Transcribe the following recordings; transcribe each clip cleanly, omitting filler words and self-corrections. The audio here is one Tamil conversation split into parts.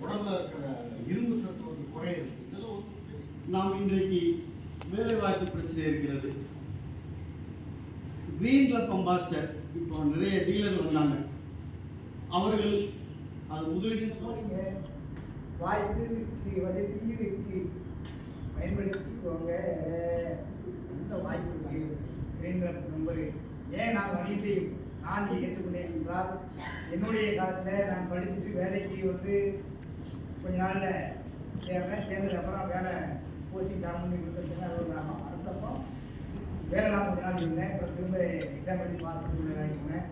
உடம்புல இருக்கிற இரும்பு சத்து வந்து குறையிறது. இதெல்லாம் நாம் இன்றைக்கு வேலைவாய்ப்பு பிரச்சனை இருக்கிறது. கிரீன் கிளப் அம்பாசிடர் இப்போ நிறைய டீலர்கள் வந்தாங்க. அவர்கள் அது முதலீடு போனீங்க, வாய்ப்பு இருக்கு, வசதி இருக்கு, பயன்படுத்திக்கோங்க. நல்ல வாய்ப்பு இருக்கு. கிரீன் கிளப் மெம்பரு ஏன் நான் வணிகத்தை நான் ஏற்றுக்கொண்டேன் என்றால், என்னுடைய காலத்தில் நான் படிச்சுட்டு வேலைக்கு வந்து கொஞ்ச நாளில் சேர்ந்ததுக்கு அப்புறம் வேலை கோச்சிங் தரம் பண்ணி கொடுத்துருச்சுன்னா அது ஒரு காரணம். அடுத்தப்போ வேலை நான் கொஞ்ச நாள் இருந்தேன். அப்புறம் திரும்ப எக்ஸாம் எழுதி பார்த்துட்டு வேலைக்கு போனேன்.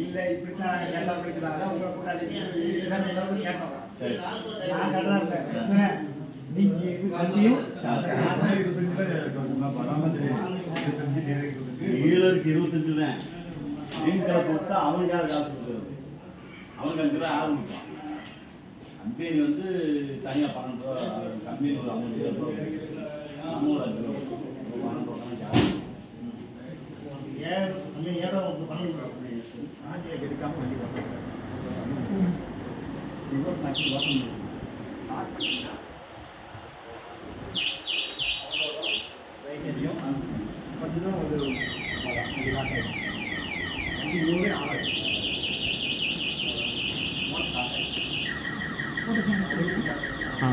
இல்லை இப்படித்தான் கேட்டா படிக்கிறாங்க. உங்களை கூட்டாளி கேட்டோம். நான் கடனா இருந்தேன். நீங்க ஈழருக்கு 25 தான். மீன் கடை கொடுத்தா அவனுக்கு யார் காசு கொடுக்குறது? அவங்க அங்கே தான் ஆரம்பிப்பான். கம்பெனி வந்து தனியாக 12 ரூபா, கம்பெனி ஒரு 50 ரூபா, 5 ரூபா ஏதோ பண்ணிடுறோம். நாட்டில் எடுக்காம பண்ணி கொஞ்சம் ஒரு ஆ